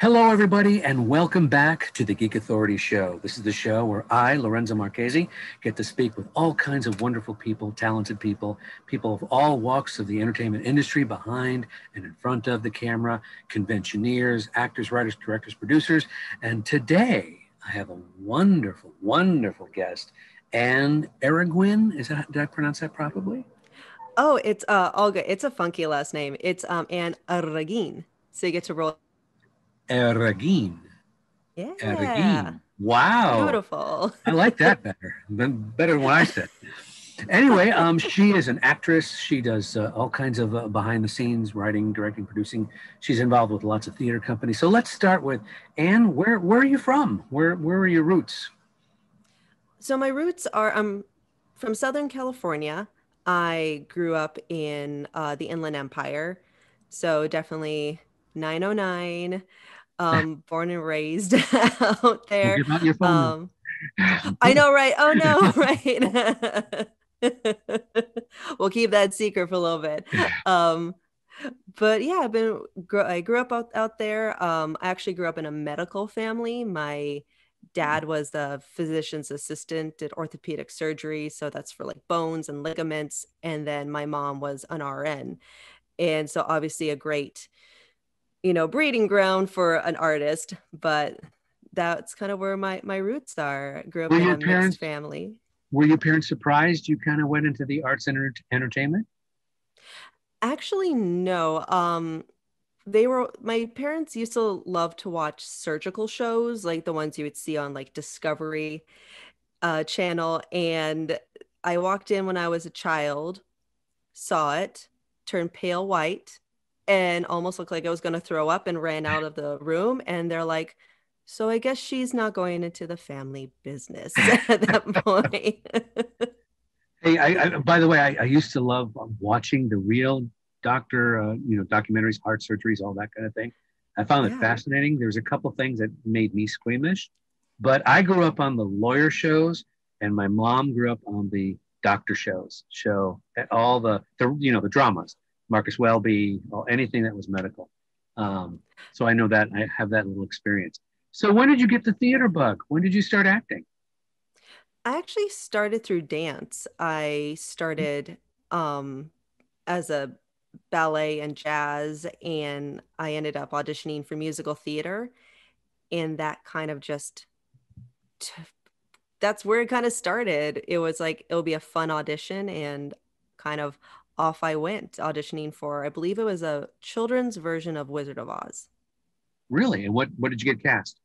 Hello, everybody, and welcome back to the Geek Authority Show. This is the show where I, Lorenzo Marchessi, get to speak with all kinds of wonderful people, talented people, people of all walks of the entertainment industry, behind and in front of the camera, conventioneers, actors, writers, directors, producers. And today, I have a wonderful, wonderful guest, Anne Arreguin. Did I pronounce that properly? Oh, it's all good. It's a funky last name. It's Anne Arreguin. So you get to roll. Arreguin. Yeah. Arreguin. Wow. Beautiful. I like that better than what I said. Anyway, she is an actress. She does all kinds of behind the scenes writing, directing, producing. She's involved with lots of theater companies. So let's start with Anne. Where are you from? Where are your roots? So my roots are I'm from Southern California. I grew up in the Inland Empire. So definitely 909, born and raised out Don't there. give out your phone number. Um, I know, right? Oh no, right. We'll keep that secret for a little bit. Um, but yeah, I grew up out there. I actually grew up in a medical family. My dad was the physician's assistant, did orthopedic surgery, so that's for like bones and ligaments. And then my mom was an RN, and so obviously a great, breeding ground for an artist. But that's kind of where my roots are. I grew Were up in your a mixed parents family. were your parents surprised you kind of went into the arts and entertainment? Actually, no. My parents used to love to watch surgical shows, like the ones you would see on like Discovery Channel. And I walked in when I was a child, saw it, turned pale white, and almost looked like I was going to throw up and ran out of the room. And they're like, so I guess she's not going into the family business at that point. Hey, by the way, I used to love watching the real doctor, documentaries, heart surgeries, all that kind of thing. I found it Yeah. fascinating. There's a couple things that made me squeamish, but I grew up on the lawyer shows, and my mom grew up on the doctor show at all the dramas, Marcus Welby, anything that was medical. Um, so I know that I have that little experience. So when did you get the theater bug? When did you start acting? I actually started through dance. I started um, as a ballet and jazz, and I ended up auditioning for musical theater. And that kind of t- that's where it kind of started. It was like, it'll be a fun audition, and kind of off I went auditioning for, I believe it was a children's version of Wizard of Oz. Really? And what did you get cast?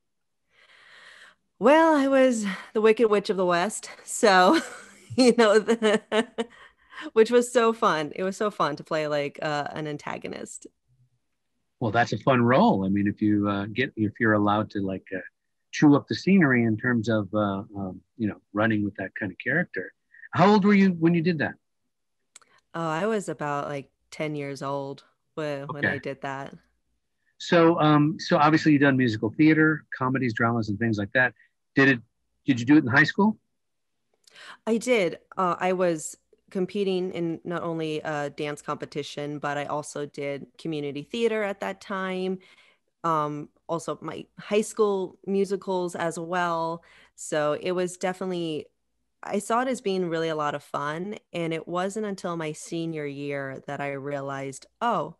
Well, I was the Wicked Witch of the West. So, which was so fun. It was so fun to play like an antagonist. Well, that's a fun role. I mean, if you're allowed to chew up the scenery in terms of running with that kind of character. How old were you when you did that? Oh, I was about like 10 years old when Okay. I did that. So obviously you've done musical theater, comedies, dramas, and things like that. Did it? Did you do it in high school? I did. I was competing in not only a dance competition, but I also did community theater at that time. Also, my high school musicals as well. So it was definitely, I saw it as being really a lot of fun. And it wasn't until my senior year that I realized, oh,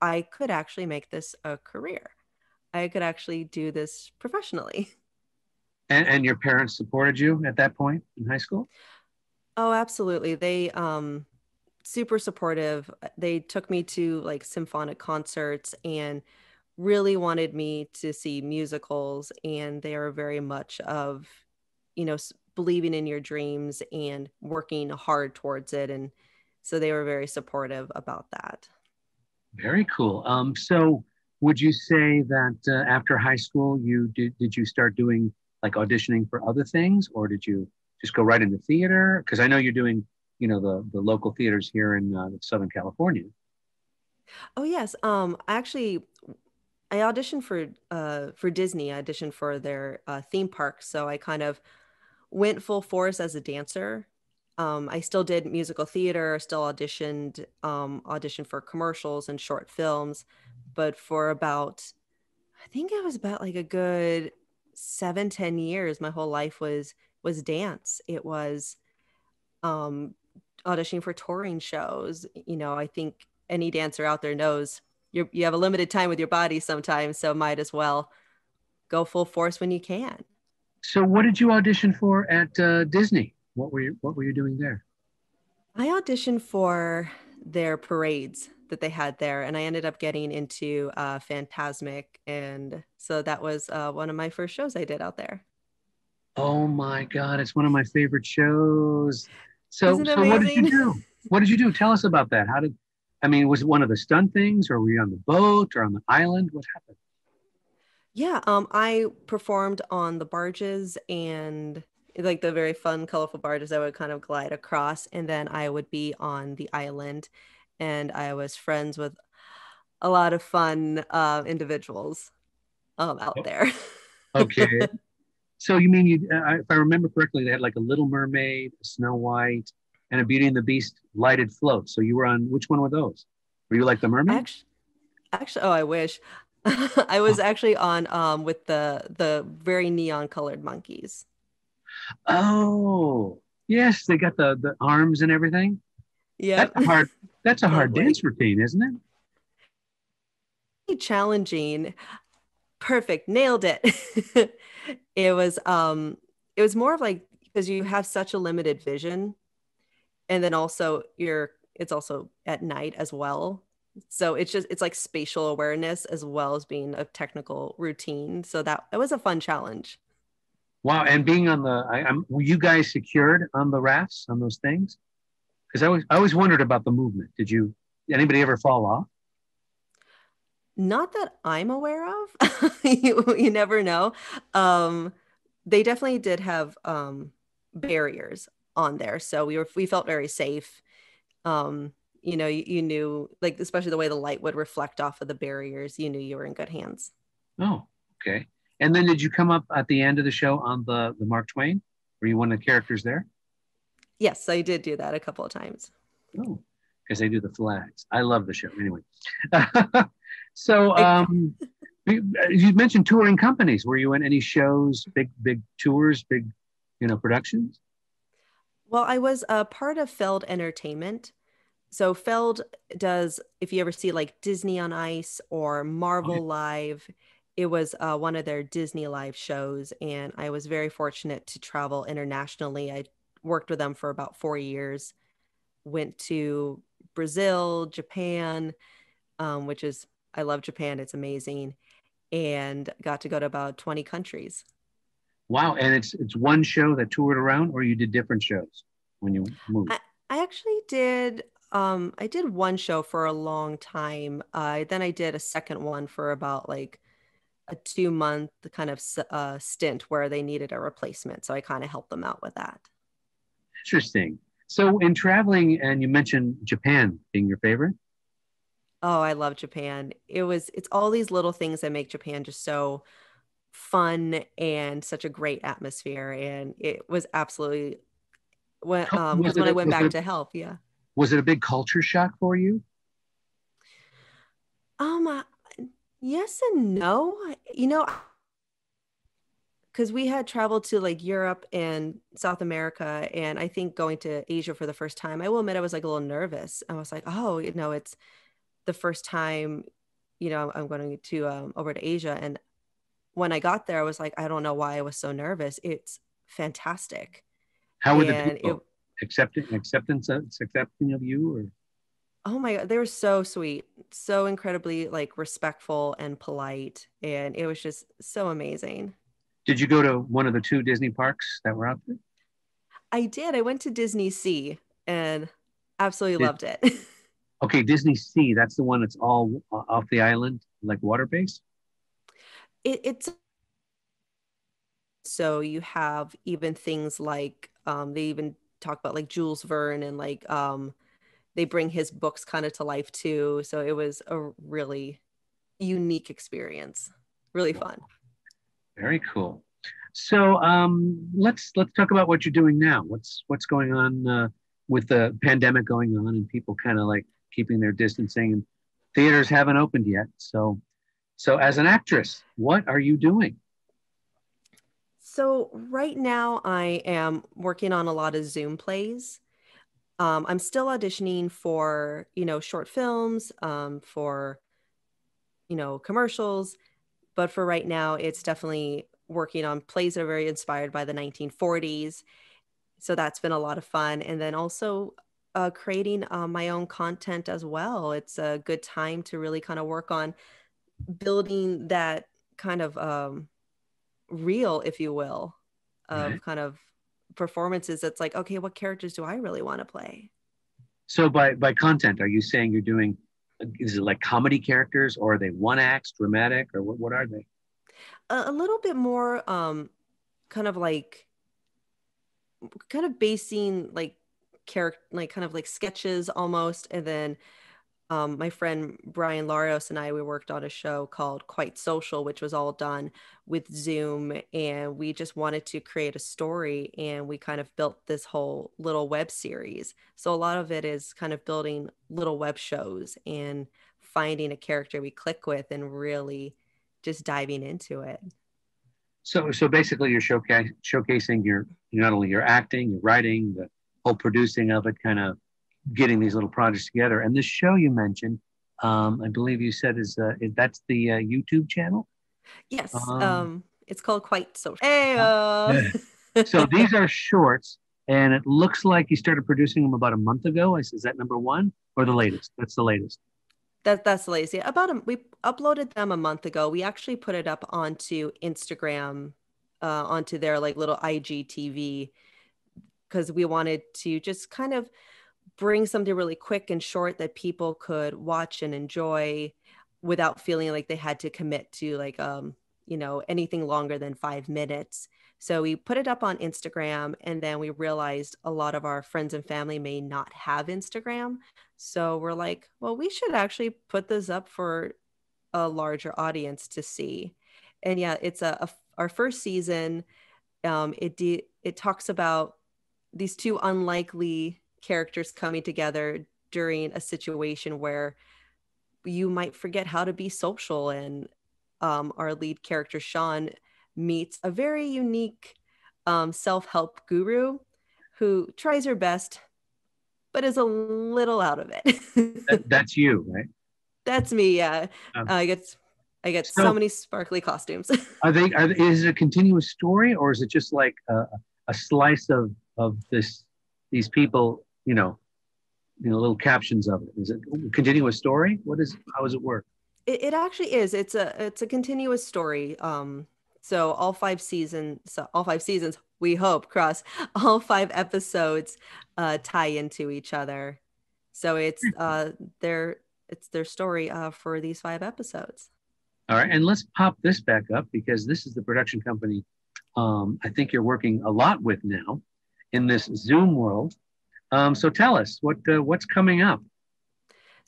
I could actually make this a career. I could actually do this professionally. And your parents supported you at that point in high school? Oh, absolutely. They super supportive. They took me to like symphonic concerts and really wanted me to see musicals, and they are very much of, believing in your dreams and working hard towards it, and so they were very supportive about that. Very cool. So would you say that after high school did you start doing like auditioning for other things, or did you just go right into theater? Because I know you're doing, the local theaters here in Southern California. Oh yes, actually I auditioned for Disney. I auditioned for their theme park, so I kind of went full force as a dancer. I still did musical theater, still auditioned for commercials and short films, but for about I think it was about like a good 7, 10 years. My whole life was dance. It was um auditioning for touring shows. I think any dancer out there knows you have a limited time with your body sometimes, so might as well go full force when you can. So what did you audition for at Disney? What were you doing there? I auditioned for their parades that they had there, and I ended up getting into Phantasmic, and so that was one of my first shows I did out there. Oh my God, it's one of my favorite shows. So Isn't it so what did you amazing? do? What did you do? Tell us about that. I mean, was it one of the stunt things, or were you on the boat or on the island? What happened? Yeah, I performed on the barges and like the very fun, colorful barges I would kind of glide across, and then I would be on the island, and I was friends with a lot of fun individuals out Oh, there. okay. So you mean if I remember correctly, they had like a Little Mermaid, a Snow White, and a Beauty and the Beast lighted float. So you were on which one were those? Were you like the mermaid? Actually, oh, I wish. I was actually on with the very neon colored monkeys. Oh, yes, they got the arms and everything. That's Yep. a hard that's a hard Lovely. dance routine, isn't it? Challenging. Perfect. Nailed it. It was more of like because you have such a limited vision, and then also it's also at night as well. So it's like spatial awareness as well as being a technical routine. So that was a fun challenge. Wow, and being on were you guys secured on the rafts on those things? Because I always wondered about the movement. Anybody ever fall off? Not that I'm aware of. You never know. Um, they definitely did have barriers on there, so we felt very safe. Um, you knew, like, especially the way the light would reflect off of the barriers, you knew you were in good hands. Oh, okay. And then did you come up at the end of the show on the Mark Twain? Were you one of the characters there? Yes, I did do that a couple of times. Oh, because they do the flags. I love the show. Anyway, so I, you mentioned touring companies. Were you in any shows, big tours, big productions? well, I was a part of Feld Entertainment. So Feld does, if you ever see like Disney on Ice or Oh, yeah. Marvel Live, it was one of their Disney Live shows, and I was very fortunate to travel internationally. I worked with them for about 4 years. Went to Brazil, Japan, which is I love Japan. It's amazing, and got to go to about 20 countries. Wow, and it's one show that toured around, or you did different shows when you moved? I actually did I did one show for a long time. Then I did a second one for about like a 2 month kind of stint where they needed a replacement. So I kind of helped them out with that. Interesting. So in traveling, and you mentioned Japan being your favorite. Oh, I love Japan. It's all these little things that make Japan just so fun and such a great atmosphere. And it was absolutely when How- Was because it when I a, went was back it to help, yeah. was it a big culture shock for you? Um, uh, yes and no. Because we had traveled to like Europe and South America, and I think going to Asia for the first time, I will admit I was like a little nervous. I was like, oh, it's the first time, I'm going to over to Asia. And when I got there, I was like, I don't know why I was so nervous. It's fantastic. How were the And it, people accepting of you? Or oh my God, they were so sweet, so incredibly like respectful and polite. And it was just so amazing. did you go to one of the two Disney parks that were out there? I did. I went to Disney Sea and absolutely Did, loved it. okay, Disney Sea. That's the one that's all off the island, like water based. It's so you have even things like they even talk about like Jules Verne and like they bring his books kind of to life too. So it was a really unique experience. Really fun. Very cool. So let's talk about what you're doing now. What's going on with the pandemic going on and people kind of like keeping their distancing and theaters haven't opened yet. So So as an actress, what are you doing? So right now I am working on a lot of Zoom plays. I'm still auditioning for, short films, for, commercials, but for right now, it's definitely working on plays that are very inspired by the 1940s. So that's been a lot of fun. And then also creating my own content as well. It's a good time to really kind of work on building that kind of reel, if you will, Right. of kind of performances. That's like, okay, what characters do I really want to play? So by content, are you saying you're doing, is it like comedy characters, or are they one acts, dramatic, or what are they? A little bit more kind of like kind of basing like character like kind of like sketches almost, and then my friend Brian Larios and I, we worked on a show called Quite Social, which was all done with Zoom. And we just wanted to create a story. And we kind of built this whole little web series. So a lot of it is kind of building little web shows and finding a character we click with and really just diving into it. So basically, you're showcasing your not only your acting, your writing, the whole producing of it, kind of getting these little projects together. And this show you mentioned, I believe you said that's the YouTube channel. Yes. Um, It's called Quite Social. Hey, yeah. So these are shorts, and it looks like you started producing them about a month ago. Is that number one or the latest? That's the latest. That's lazy. We uploaded them a month ago. We actually put it up onto Instagram, onto their like little IGTV, because we wanted to just kind of bring something really quick and short that people could watch and enjoy without feeling like they had to commit to like anything longer than 5 minutes. So we put it up on Instagram, and then we realized a lot of our friends and family may not have Instagram. So we're like, well, we should actually put this up for a larger audience to see. And yeah, it's our first season. It talks about these two unlikely characters coming together during a situation where you might forget how to be social. And our lead character, Sean, meets a very unique self-help guru who tries her best, but is a little out of it. That's you, right? That's me. Yeah. Um, I get so so many sparkly costumes. is it a continuous story, or is it just like a slice of these people, little captions of it? Is it a continuous story? How does it work? It actually is. It's a continuous story. So all 5 seasons, we hope, cross all 5 episodes tie into each other. So it's their story for these 5 episodes. All right, and let's pop this back up because this is the production company I think you're working a lot with now in this Zoom world. So tell us what's coming up.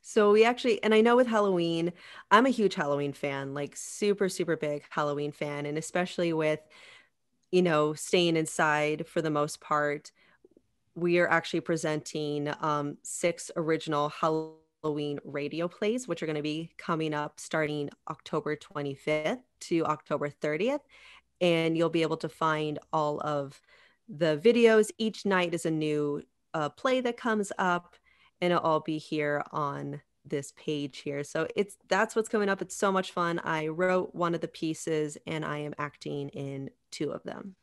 So we actually, and I know with Halloween, I'm a huge Halloween fan, like super, super big Halloween fan. And especially with, staying inside for the most part, we are actually presenting 6 original Halloween radio plays, which are going to be coming up starting October 25th to October 30th. And you'll be able to find all of the videos. Each night is a new play that comes up, and it'll all be here on this page here. So that's what's coming up. It's so much fun. I wrote one of the pieces, and I am acting in 2 of them.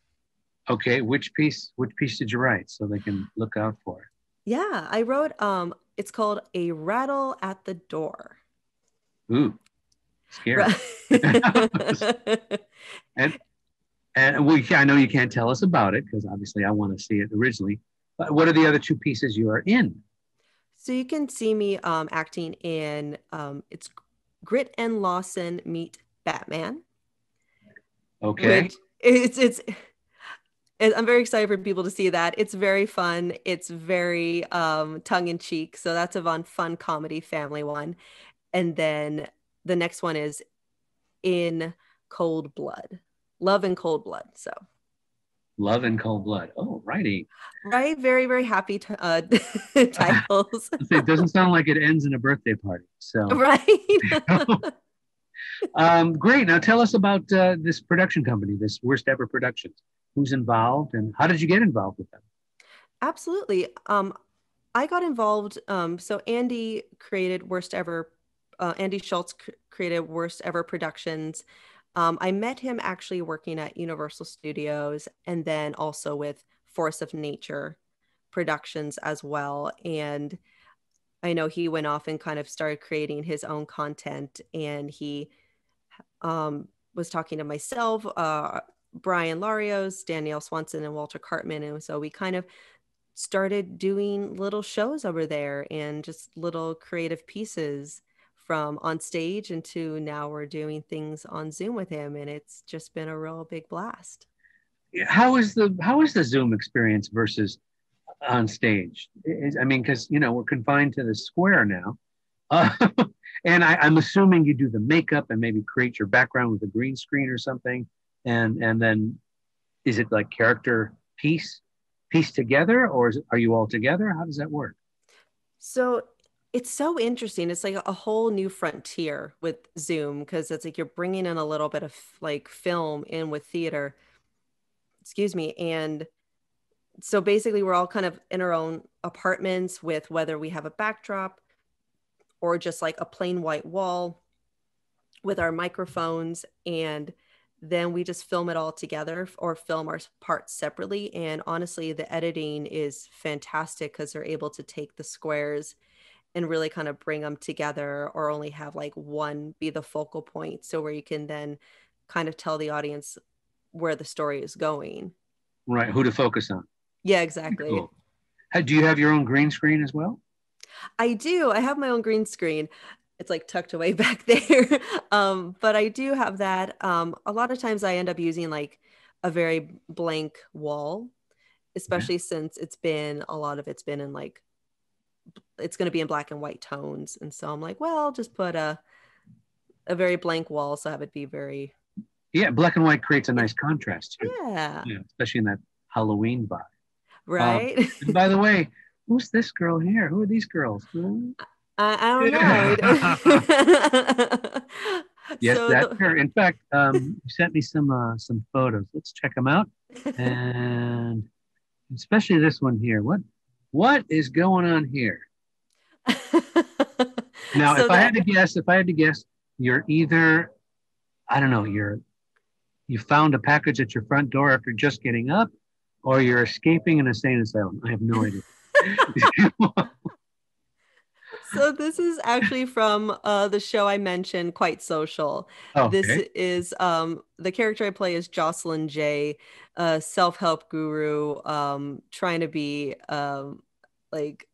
Okay, which piece did you write so they can look out for it? Yeah, I wrote it's called A Rattle at the Door. Ooh, scary. and I know you can't tell us about it because obviously I want to see it originally. But what are the other 2 pieces you are in? So you can see me acting in it's Grit and Lawson meet Batman. Okay. Which it's I'm very excited for people to see that. It's very fun. It's very tongue in cheek. So that's a fun comedy family one. And then the next one is In Cold Blood. Love and Cold Blood. So Love and Cold Blood. Oh, righty. right, very, very happy titles. It doesn't sound like it ends in a birthday party. So Right. Great. Now tell us about this production company, this Worst Ever Productions. Who's involved and how did you get involved with them? Absolutely. I got involved. So Andy created Worst Ever. Andy Schultz created Worst Ever Productions. I met him actually working at Universal Studios and then also with Force of Nature Productions as well. And I know he went off and kind of started creating his own content, and he was talking to myself, Brian Larios, Danielle Swanson, and Walter Cartman. And so we kind of started doing little shows over there and just little creative pieces from on stage into now we're doing things on Zoom with him. And it's just been a real big blast. How is the Zoom experience versus on stage? I mean, because we're confined to the square now, uh, and I'm assuming you do the makeup and maybe create your background with a green screen or something, and then is it like character piece together, or are you all together? How does that work? So it's so interesting. It's like a whole new frontier with Zoom because it's like you're bringing in a little bit of like film in with theater, excuse me. And so basically, we're all kind of in our own apartments with whether we have a backdrop or just like a plain white wall with our microphones. And then we just film it all together or film our parts separately. And honestly, the editing is fantastic because they're able to take the squares and really kind of bring them together or only have like one be the focal point. So where you can then kind of tell the audience where the story is going. Right, who to focus on. Yeah, exactly. Cool. Do you have your own green screen as well? I do. I have my own green screen. It's like tucked away back there. But I do have that. A lot of times I end up using like a very blank wall, especially since a lot of it's been in like, it's going to be in black and white tones. And so I'm like, well, I'll just put a very blank wall. So have it be very. Yeah, black and white creates a nice contrast too. Yeah. Especially in that Halloween vibe. Right. And by the way, who's this girl here? Who are these girls? I don't know. Yes, that's her. In fact, you sent me some photos. Let's check them out, and especially this one here. What is going on here? Now, if I had to guess, you're either, I don't know, you found a package at your front door after just getting up, or you're escaping an insane asylum. I have no idea. So this is actually from the show I mentioned, Quite Social. Oh, this okay. is the character I play is Jocelyn J, a self-help guru, trying to be like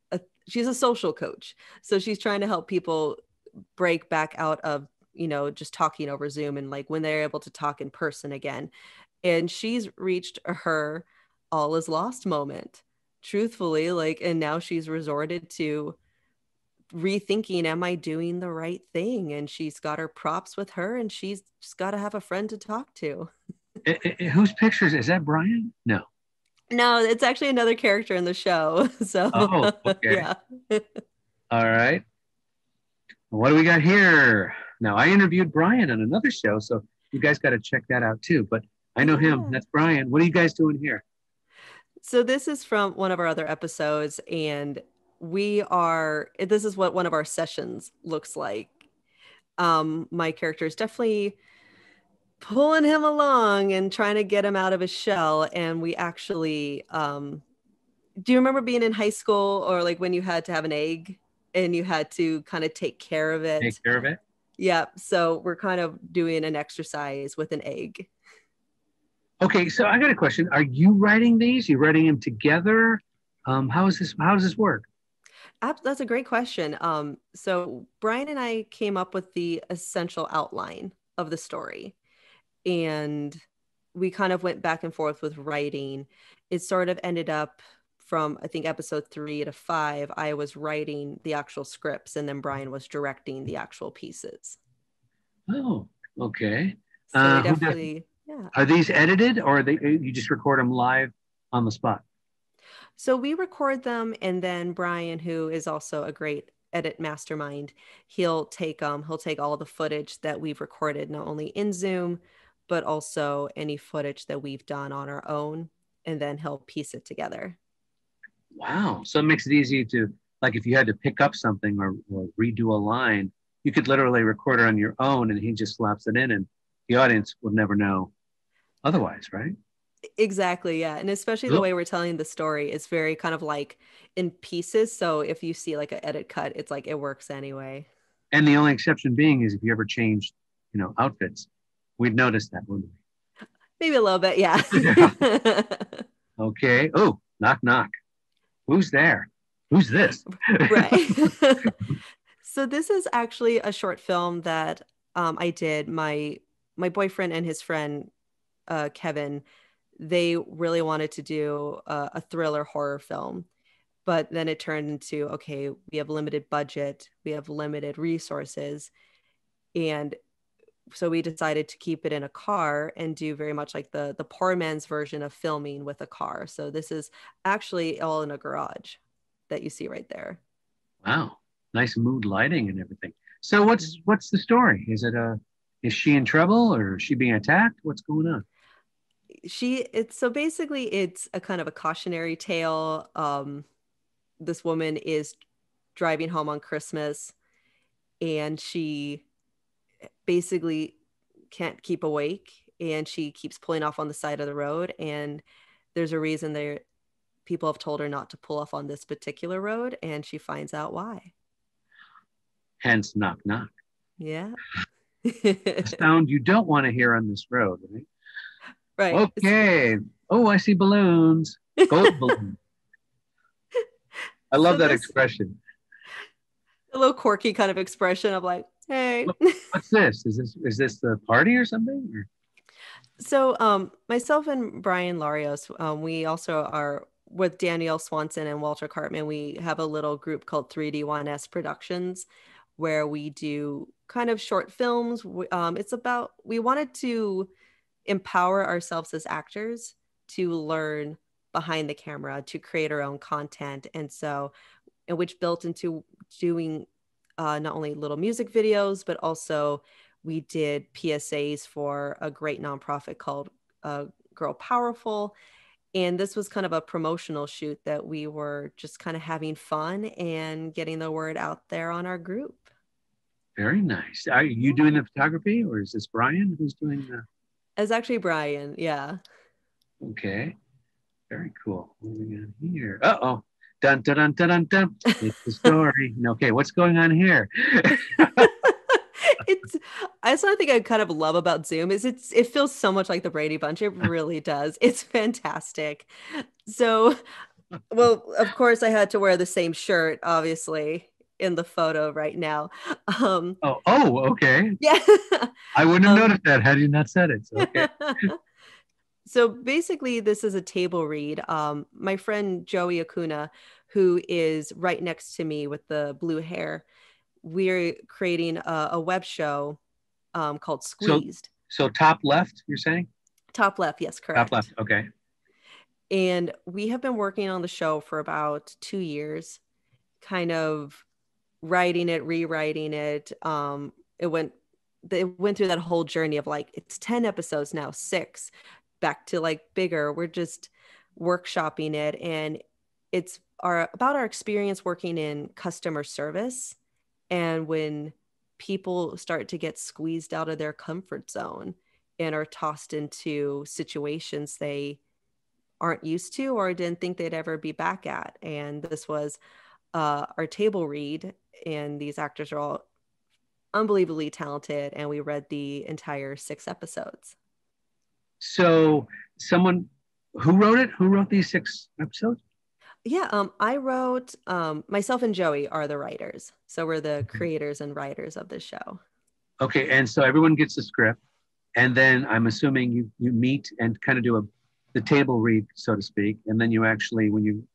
she's a social coach. So she's trying to help people break back out of just talking over Zoom and like when they're able to talk in person again. And she's reached her all is lost moment, truthfully, like, and now she's resorted to rethinking, am I doing the right thing? And she's got her props with her and she's just got to have a friend to talk to. Whose pictures is that? Brian? No, it's actually another character in the show. So okay. Yeah. All right, what do we got here? Now, I interviewed Brian on another show, so you guys got to check that out too, but I know him. That's Brian. What are you guys doing here? So this is from one of our other episodes, and this is what one of our sessions looks like. My character is definitely pulling him along and trying to get him out of his shell. And we actually, do you remember being in high school or like when you had to have an egg and you had to kind of take care of it? Take care of it? Yeah. So we're kind of doing an exercise with an egg. Okay, so I got a question. Are you writing these? You writing them together? How does this work? That's a great question. So Brian and I came up with the essential outline of the story, and we kind of went back and forth with writing. It sort of ended up from, I think, episode 3 to 5, I was writing the actual scripts, and then Brian was directing the actual pieces. Oh, okay. So we definitely, yeah. Are these edited, or you just record them live on the spot? So we record them, and then Brian, who is also a great edit mastermind. He'll take all the footage that we've recorded, not only in Zoom, but also any footage that we've done on our own, and then he'll piece it together. Wow. So it makes it easy to, like, if you had to pick up something or redo a line, you could literally record it on your own and he just slaps it in and the audience will never know otherwise, right? Exactly, yeah. And especially the Cool. way we're telling the story is very kind of like in pieces. So if you see like an edit cut, it's like it works anyway. And the only exception being is if you ever changed, outfits, we'd notice that, wouldn't Maybe a little bit, yeah. we? Yeah. Okay. Oh, knock, knock. Who's there? Who's this? Right. So this is actually a short film that I did. My boyfriend and his friend Kevin, they really wanted to do a thriller horror film, but then it turned into, okay, we have limited budget, we have limited resources, and so we decided to keep it in a car and do very much like the poor man's version of filming with a car. So this is actually all in a garage that you see right there. Wow. Nice mood lighting and everything. So what's the story? Is she in trouble or is she being attacked? What's going on? It's so basically it's a kind of a cautionary tale. This woman is driving home on Christmas, and she basically can't keep awake, and she keeps pulling off on the side of the road, and there's a reason there people have told her not to pull off on this particular road, and she finds out why. Hence knock knock. Yeah. A sound you don't want to hear on this road, right? Right. Okay. Oh, I see balloons. Gold balloons. I love So that this expression. a little quirky kind of expression of like, hey. What's this? Is this the party or something? Or? So myself and Brian Larios, we also are with Danielle Swanson and Walter Cartman. We have a little group called 3D1S Productions, where we do kind of short films. It's about, we wanted to empower ourselves as actors to learn behind the camera, to create our own content. And so, and which built into doing not only little music videos, but also we did PSAs for a great nonprofit called Girl Powerful. And this was kind of a promotional shoot that we were just kind of having fun and getting the word out there on our group. Very nice. Are you doing the photography or is this Brian who's doing the? It's actually Brian. Yeah. Okay. Very cool. Moving on here. Uh-oh. Dun, dun, dun, dun, dun, dun. It's the story. Okay, what's going on here? It's that's one thing I kind of love about Zoom is it feels so much like the Brady Bunch. It really does. It's fantastic. So, well, of course I had to wear the same shirt, obviously, in the photo right now. Okay. Yeah. I wouldn't have um, noticed that had you not said it. So, okay. so basically, this is a table read. My friend Joey Acuna, who is right next to me with the blue hair, we're creating a web show called So Squeezed. so top left, you're saying? Top left, yes, Top left. correct. Okay. And we have been working on the show for about 2 years, kind of writing it, rewriting it. It went through that whole journey of like it's 10 episodes now, 6, back to like bigger. We're just workshopping it, and it's about our experience working in customer service, and when people start to get squeezed out of their comfort zone and are tossed into situations they aren't used to or didn't think they'd ever be back at. And this was our table read, and these actors are all unbelievably talented, and we read the entire 6 episodes. So someone who wrote these 6 episodes? Yeah, I wrote, myself and Joey are the writers, so we're the creators and writers of the show. Okay, and so everyone gets the script, and then I'm assuming you meet and kind of do the table read, so to speak, and then you actually when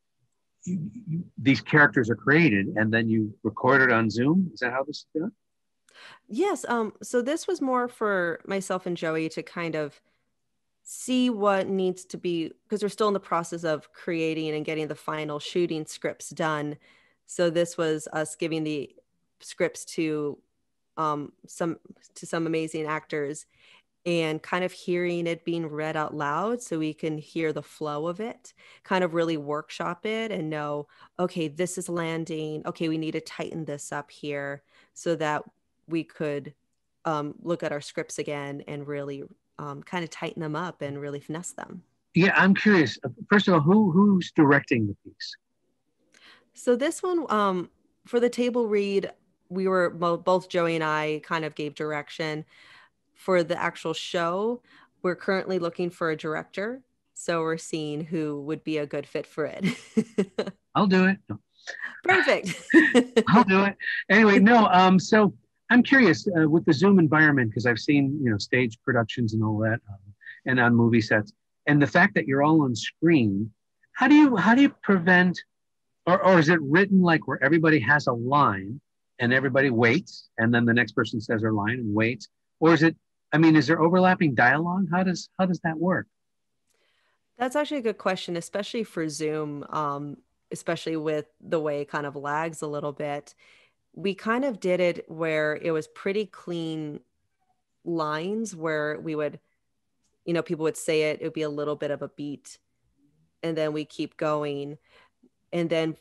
these characters are created, and then you record it on Zoom. Is that how this is done? Yes, so this was more for myself and Joey to kind of see what needs to be, because we're still in the process of creating and getting the final shooting scripts done. So this was us giving the scripts to some amazing actors and kind of hearing it being read out loud so we can hear the flow of it, kind of really workshop it and know, okay, this is landing. Okay, we need to tighten this up here so that we could look at our scripts again and really kind of tighten them up and really finesse them. Yeah, I'm curious. First of all, who's directing the piece? So this one, for the table read, we were both Joey and I kind of gave direction. For the actual show, we're currently looking for a director. So we're seeing who would be a good fit for it. I'll do it. Perfect. I'll do it. Anyway, no. So I'm curious with the Zoom environment because I've seen stage productions and all that, and on movie sets, and the fact that you're all on screen. How do you prevent, or is it written like where everybody has a line and everybody waits, and then the next person says their line and waits, or is it? I mean, is there overlapping dialogue? How does that work? That's actually a good question, especially for Zoom, especially with the way it kind of lags a little bit. We kind of did it where it was pretty clean lines where we would, people would say it would be a little bit of a beat, and then we keep going. And then,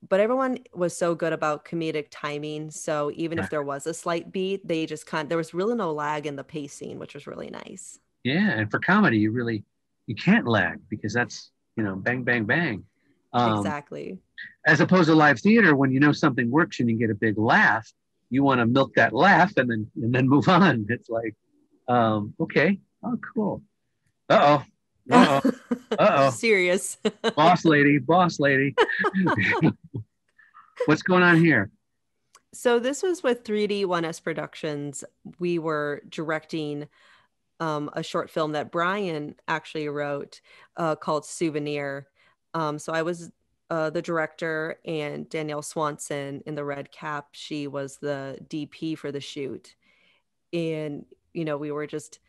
but everyone was so good about comedic timing. So even if there was a slight beat, they just there was really no lag in the pacing, which was really nice. Yeah, and for comedy, you can't lag because that's bang bang bang. Exactly. As opposed to live theater, when something works and you get a big laugh, you want to milk that laugh and then move on. It's like, okay, oh cool. Uh-oh. Serious. Boss lady. What's going on here? So this was with 3D 1S Productions. We were directing a short film that Brian actually wrote called Souvenir. So I was the director, and Danielle Swanson in the red cap, she was the DP for the shoot. And, we were just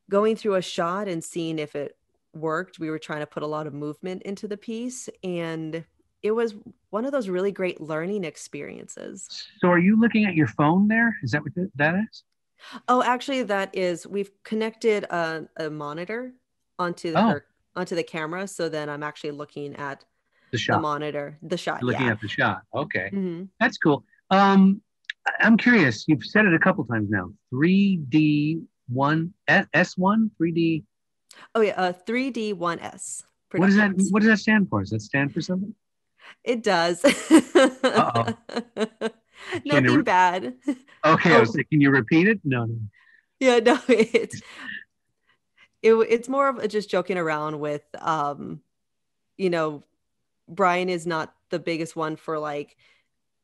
going through a shot and seeing if it worked. We were trying to put a lot of movement into the piece, and it was one of those really great learning experiences. So are you looking at your phone there? Is that what that is? Oh, actually, we've connected a monitor onto the camera. So then I'm actually looking at the shot, the shot. You're looking at the shot. Okay. Mm-hmm. That's cool. I'm curious. You've said it a couple times now. 3D S1, 3D. Oh yeah, 3D 1S. What does that stand for? Does that stand for something? It does. Uh-oh. Nothing bad. Okay, I was like, can you repeat it? No. Yeah, no, it's more of just joking around with Brian is not the biggest one for like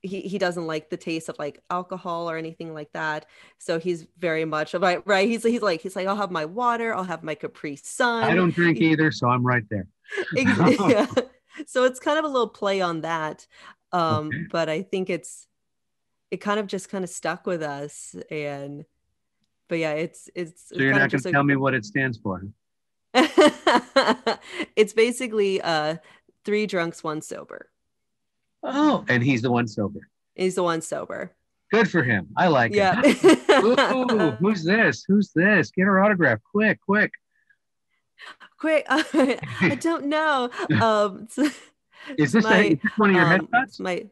he doesn't like the taste of like alcohol or anything like that. So he's very much right. He's like I'll have my water, I'll have my Capri Sun. I don't drink either, so I'm right there. Yeah. So it's kind of a little play on that. Okay. But I think it kind of stuck with us. But yeah, it's so you're not going to tell me what it stands for. It's basically 3 drunks, 1 sober. Oh, and he's the one sober. He's the one sober. Good for him. I like it. Ooh, who's this? Get her autograph. Quick. I don't know. Is this one of your headshots?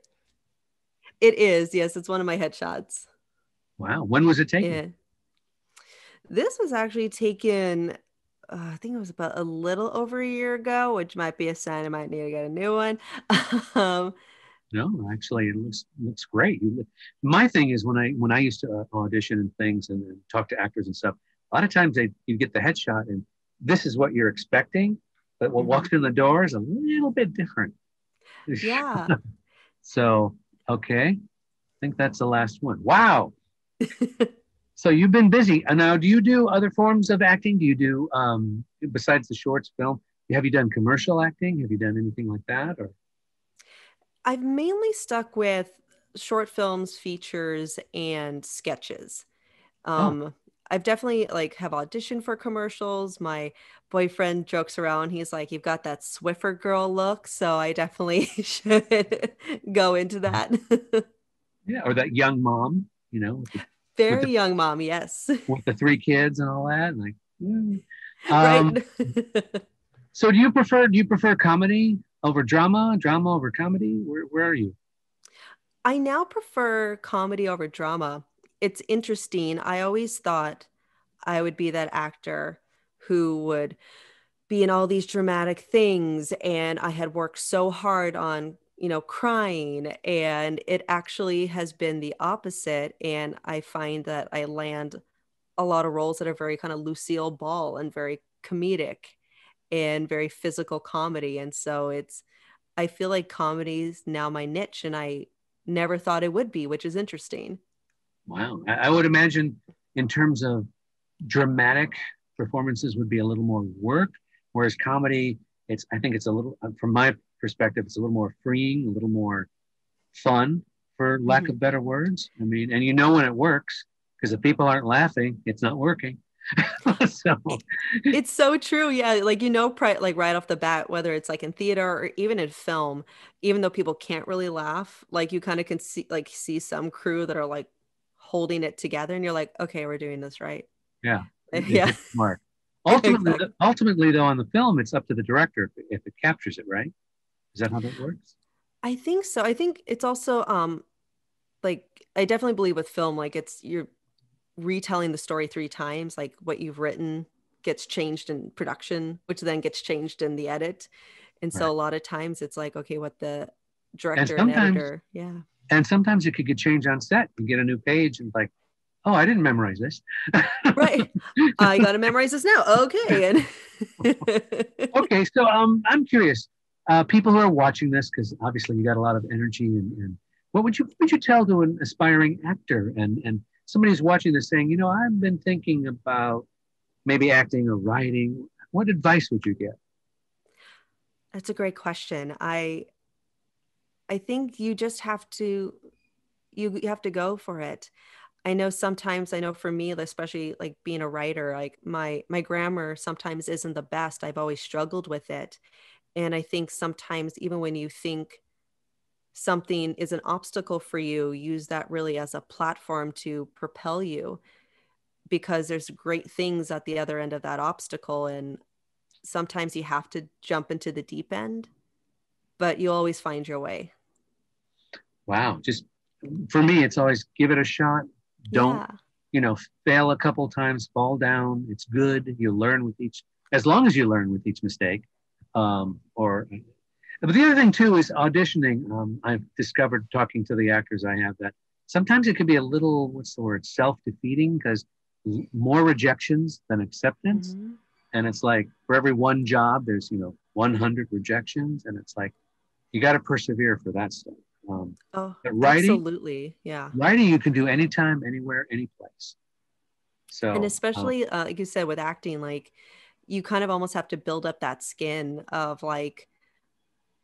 It is. Yes, it's one of my headshots. Wow. When was it taken? Yeah. This was actually taken, I think it was about a little over a year ago, which might be a sign I might need to get a new one. No, actually, it looks great. My thing is when I used to audition and things and talk to actors and stuff, a lot of times you get the headshot and this is what you're expecting, but what walks in the door is a little bit different. Yeah. So, okay. I think that's the last one. Wow. So you've been busy. And now, do you do other forms of acting? Do you do, besides the shorts film, have you done commercial acting? Have you done anything like that? Or I've mainly stuck with short films, features, and sketches. I've definitely like have auditioned for commercials. My boyfriend jokes around. He's like, "You've got that Swiffer girl look," so I definitely should go into that. Yeah, or that young mom, you know, with Very the young mom, yes. with the three kids and all that. Like, Right. um, so do you prefer comedy over drama, drama over comedy? Where are you? I now prefer comedy over drama. It's interesting. I always thought I would be that actor who would be in all these dramatic things, and I had worked so hard on, crying, and it actually has been the opposite, and I find that I land a lot of roles that are very kind of Lucille Ball and very comedic and very physical comedy, and so I feel like comedy is now my niche, and I never thought it would be, which is interesting. Wow, I would imagine in terms of dramatic performances would be a little more work, whereas comedy, I think it's a little, from my perspective, it's a little more freeing, a little more fun, for lack Mhm. of better words. I mean, and you know when it works because if people aren't laughing, it's not working. So, It's so true. Yeah, like like right off the bat, whether it's like in theater or even in film, even though people can't really laugh, like you kind of can see some crew that are like holding it together, and you're like, okay, we're doing this right. yeah, they Yeah, hit the mark. Ultimately, exactly. ultimately, though, on the film, it's up to the director if it captures it, right? Is that how that works? I think so. I think it's also like I definitely believe with film, like you're retelling the story three times, like what you've written gets changed in production, which then gets changed in the edit. And so Right. a lot of times it's like, okay, what the And director and sometimes, editor, yeah. and sometimes it could get changed on set. You get a new page and like, oh, I didn't memorize this. Right. I got to memorize this now. Okay. And Okay, so I'm curious, people who are watching this, because obviously you got a lot of energy, and what would you tell to an aspiring actor and somebody who's watching this saying, I've been thinking about maybe acting or writing. What advice would you give? that's a great question. I think you just have to you have to go for it. I know for me, especially like being a writer, like my grammar sometimes isn't the best. I've always struggled with it. And I think sometimes even when you think something is an obstacle for you, use that really as a platform to propel you, because there's great things at the other end of that obstacle. And sometimes you have to jump into the deep end, but you always find your way. Wow, just for me, it's always give it a shot. Don't, Yeah. fail a couple times, fall down. It's good. You learn with each, as long as you learn with each mistake. Or, but the other thing too is auditioning. I've discovered talking to the actors I have that sometimes it can be a little, what's the word, self-defeating because more rejections than acceptance. Hmm. And it's like for every one job, there's, 100 rejections. And it's like, you got to persevere for that stuff. Oh, But writing, absolutely. Yeah. writing you can do anytime, anywhere, any place. And So especially, like you said, with acting, like you kind of almost have to build up that skin of like,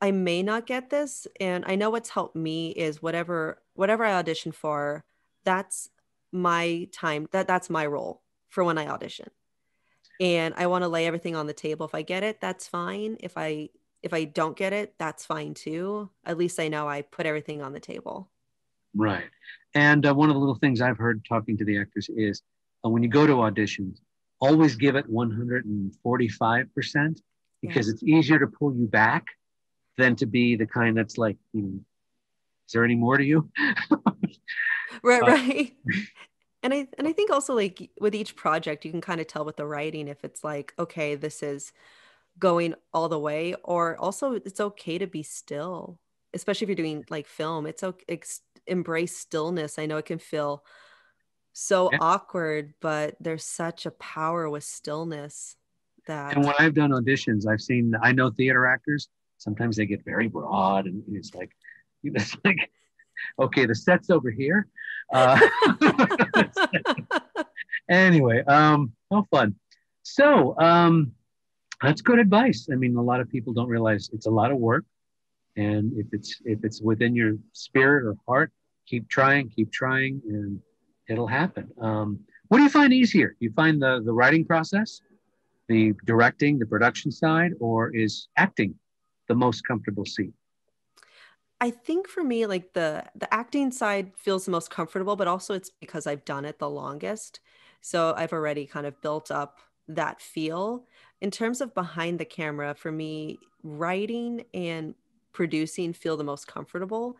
I may not get this. And I know what's helped me is whatever I audition for, that's my time. That's my role for when I audition. And I want to lay everything on the table. If I get it, that's fine. If I don't get it, that's fine too. At least I know I put everything on the table. right. And one of the little things I've heard talking to the actors is when you go to auditions, always give it 145% Yeah. because it's easier to pull you back than to be the kind that's like, is there any more to you? Right, uh, right. And I think also like with each project you can kind of tell with the writing if it's like, okay, this is going all the way, or also it's okay to be still, especially if you're doing like film. It's okay, embrace stillness. I know it can feel so yeah. awkward, but there's such a power with stillness And that when I've done auditions, I know theater actors, sometimes they get very broad and it's like, okay, the set's over here. Uh, anyway, how fun. So, that's good advice. I mean, a lot of people don't realize it's a lot of work, and if it's within your spirit or heart, keep trying, and it'll happen. What do you find easier? Do you find the writing process, the directing, the production side, or is acting the most comfortable seat? I think for me, like the acting side feels the most comfortable, but also it's because I've done it the longest. So I've already kind of built up that feel. In terms of behind the camera, for me, writing and producing feel the most comfortable.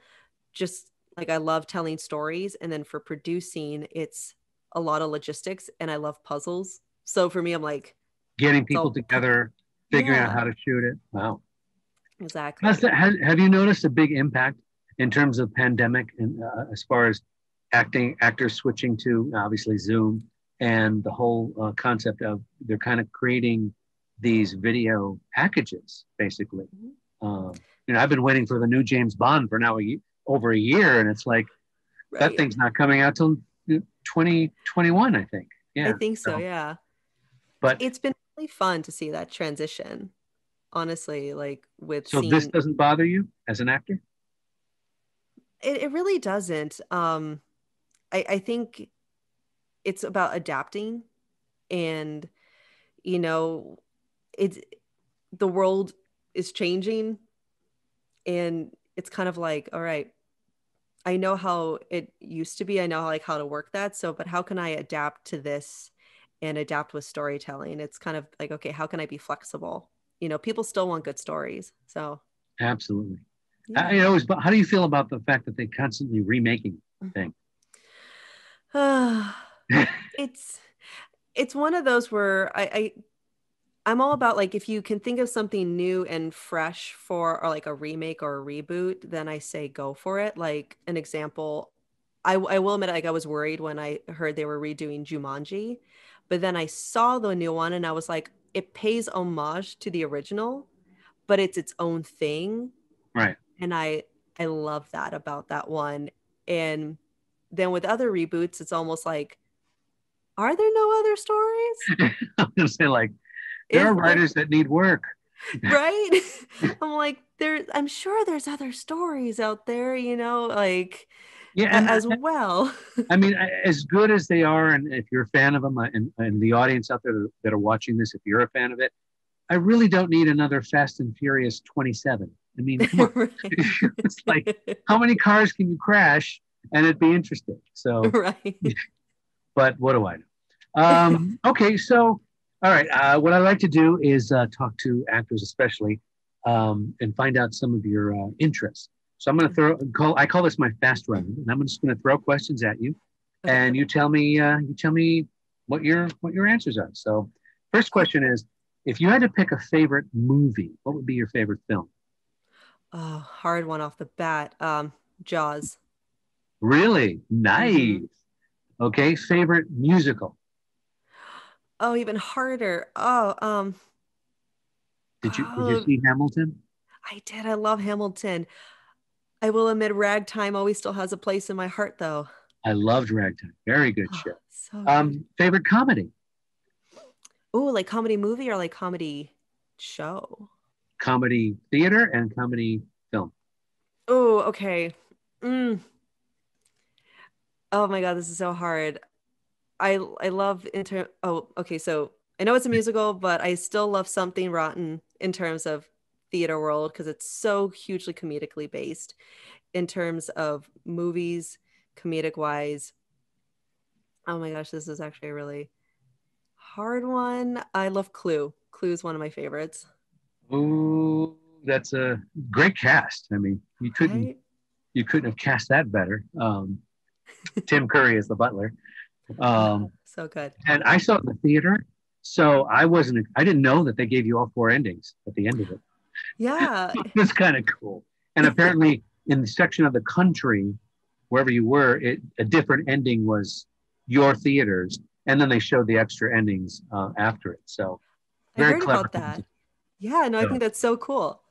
Just like I love telling stories. And then for producing, it's a lot of logistics and I love puzzles. So for me, I'm like, Getting it's people all, together, figuring out yeah, how to shoot it. Wow. exactly. Have you noticed a big impact in terms of pandemic and as far as actors switching to obviously Zoom and the whole concept of they're kind of creating these video packages basically. Um, I've been waiting for the new James Bond for now over a year, and it's like that Right. thing's not coming out till 2021, I think. I Yeah. think so. So, Yeah. but It's been really fun to see that transition, honestly, like with so this seeing doesn't bother you as an actor? it really doesn't. I think it's about adapting and you know, it's the world is changing and it's kind of like, all right, I know how it used to be. I know like how to work that. So, but how can I adapt to this and adapt with storytelling? It's kind of like, okay, how can I be flexible? People still want good stories. So, Absolutely. yeah. How do you feel about the fact that they constantly remaking things? it's it's one of those where I'm all about like if you can think of something new and fresh for or like a remake or a reboot, then I say go for it. Like an example, I will admit like I was worried when I heard they were redoing Jumanji, but then I saw the new one and I was like, it pays homage to the original, but it's its own thing. Right. And I love that about that one. And then with other reboots, it's almost like, are there no other stories? I'm gonna say like there are Is there writers that need work. right? I'm like, I'm sure there's other stories out there, like Yeah, and as well. I mean, as good as they are, and if you're a fan of them, and the audience out there that are watching this, if you're a fan of it, I really don't need another Fast and Furious 27. I mean, come on. Right. It's like, how many cars can you crash and it'd be interesting? So, Right. but what do I know? Okay, so, all right. What I like to do is talk to actors, especially, and find out some of your interests. So I'm going to I call this my fast round, and I'm just going to throw questions at you, Okay. and you tell me what your answers are. So, first Cool. question is, if you had to pick a favorite movie, what would be your favorite film? Oh, hard one off the bat. Jaws. Really nice. Hmm. Okay, favorite musical. Oh, even harder. Oh, Did you oh, see Hamilton? I did. I love Hamilton. I will admit Ragtime always still has a place in my heart though. I loved Ragtime. Very good Oh, show. so good. Favorite comedy. Oh, like comedy movie or like comedy show? Comedy theater and comedy film. Oh, okay. Mm. Oh my God, this is so hard. I love oh, okay, so I know it's a musical, but I still love Something Rotten in terms of theater world because it's so hugely comedically based in terms of movies, comedic wise. Oh my gosh, this is actually a really hard one. I love Clue. Clue is one of my favorites. Oh, that's a great cast. I mean, Right? you couldn't have cast that better. Tim Curry is the butler. Um, So good. and I saw it in the theater, so I didn't know that they gave you all four endings at the end of it. Yeah. It's kind of cool. And apparently, in the section of the country, wherever you were, a different ending was your theaters, and then they showed the extra endings after it. So I very heard clever about concept. that. Yeah, no, I So, think that's so cool.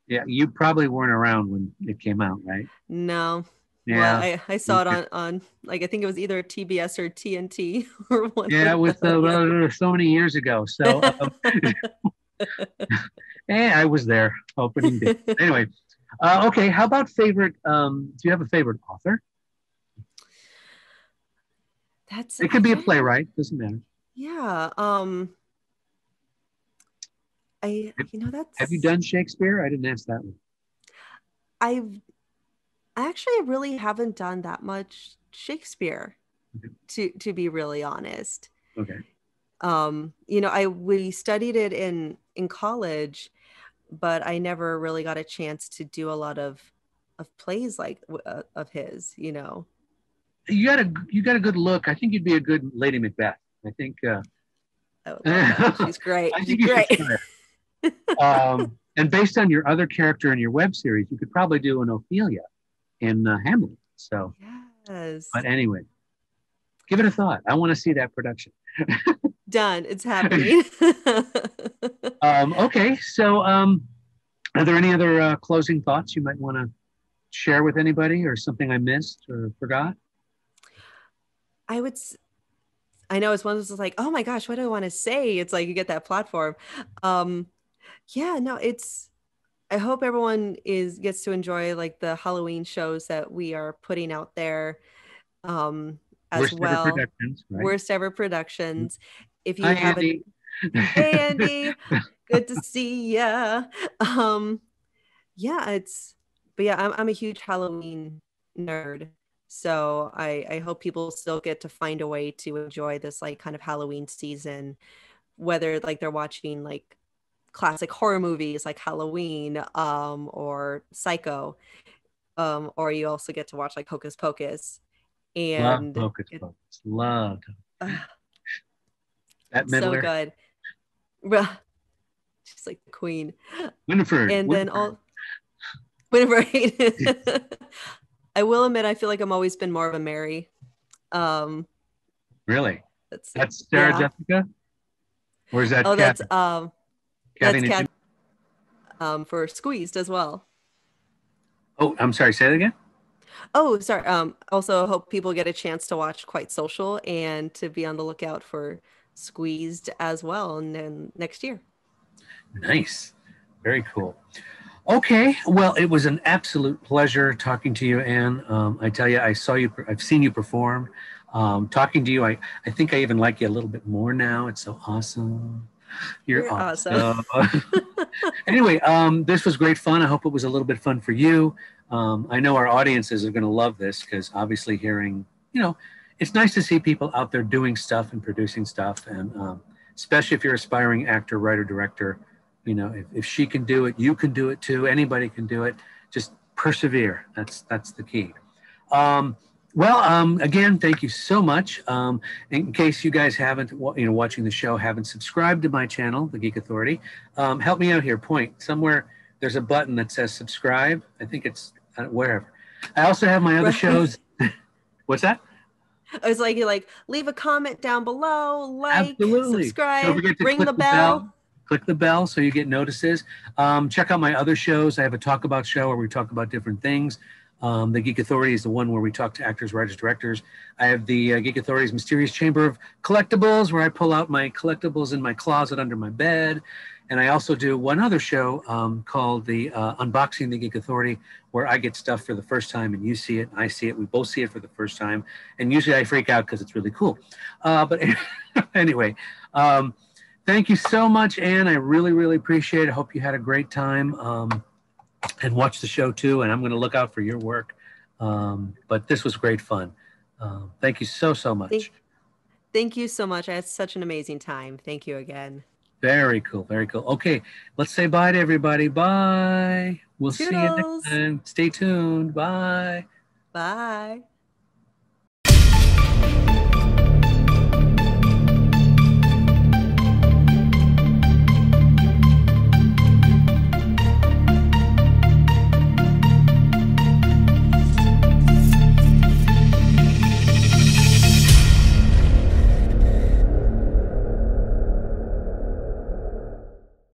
yeah, you probably weren't around when it came out, right? No. Well, Yeah. I saw it on like I think it was either TBS or TNT or one Yeah, of it was those. so many years ago. So, I was there opening day. Anyway, okay. How about favorite? Do you have a favorite author? It could be a playwright, doesn't matter. Yeah. Have you done Shakespeare? I didn't ask that one. I've actually really haven't done that much Shakespeare, to be really honest. Okay. We studied it in college, but I never really got a chance to do a lot of plays like of his. You got a good look. I think you'd be a good Lady Macbeth. I think. I would love that. She's great. I think She's great. You should try it. And based on your other character in your web series, you could probably do an Ophelia in Hamlet. So. Yes. But anyway, give it a thought. I want to see that production. Done. It's happening. Okay. So, are there any other closing thoughts you might want to share with anybody, or something I missed or forgot? I know it's one of those like, oh my gosh, what do I want to say? It's like you get that platform. Yeah, no, I hope everyone gets to enjoy like the Halloween shows that we are putting out there. As Worst well. Ever Productions, right? Worst Ever Productions. If you Hi, have Andy. Hey Andy, good to see ya. Yeah, I'm a huge Halloween nerd. So I hope people still get to find a way to enjoy this like kind of Halloween season, whether like they're watching like classic horror movies like Halloween or Psycho, or you also get to watch like Hocus Pocus. And Love Hocus Pocus. Love that so Middler. good. She's like the queen. Winifred. And then Winifred. I will admit, I feel like I'm always been more of a Mary. Really? That's Sarah Jessica? Or is that Kathy? That's Kathy for Squeezed as well. Oh, I'm sorry. Say that again? Oh, sorry. Also hope people get a chance to watch Quite Social and to be on the lookout for Squeezed as well, and then next year. Nice. Very cool. Okay. Well, it was an absolute pleasure talking to you, Anne. I tell you, I've seen you perform. Talking to you, I think I even like you a little bit more now. It's so awesome. You're awesome. Anyway, this was great fun. I hope it was a little bit fun for you. I know our audiences are going to love this, because obviously hearing, it's nice to see people out there doing stuff and producing stuff. And especially if you're an aspiring actor, writer, director, if she can do it, you can do it too. Anybody can do it. Just persevere. That's the key. Again, thank you so much. In case you guys haven't, watching the show, haven't subscribed to my channel, The Geek Authority, help me out here. Point somewhere. There's a button that says subscribe. I think it's wherever. I also have my other shows. What's that? I was like, leave a comment down below, Absolutely. subscribe, Don't forget to ring the bell. Click the bell so you get notices. Check out my other shows. I have a Talk About show where we talk about different things. The Geek Authority is the one where we talk to actors, writers, directors. I have the Geek Authority's Mysterious Chamber of Collectibles, where I pull out my collectibles in my closet under my bed. And I also do one other show called the Unboxing the Geek Authority, where I get stuff for the first time and you see it, and I see it. We both see it for the first time. And usually I freak out because it's really cool. But anyway, thank you so much, Anne. I really, really appreciate it. I hope you had a great time. And watch the show too, and I'm going to look out for your work. But this was great fun. Thank you so much. Thank you so much. I had such an amazing time. Thank you again. Very cool. Very cool. Okay, let's say bye to everybody. Bye. We'll see you next time. Stay tuned. Bye. Bye.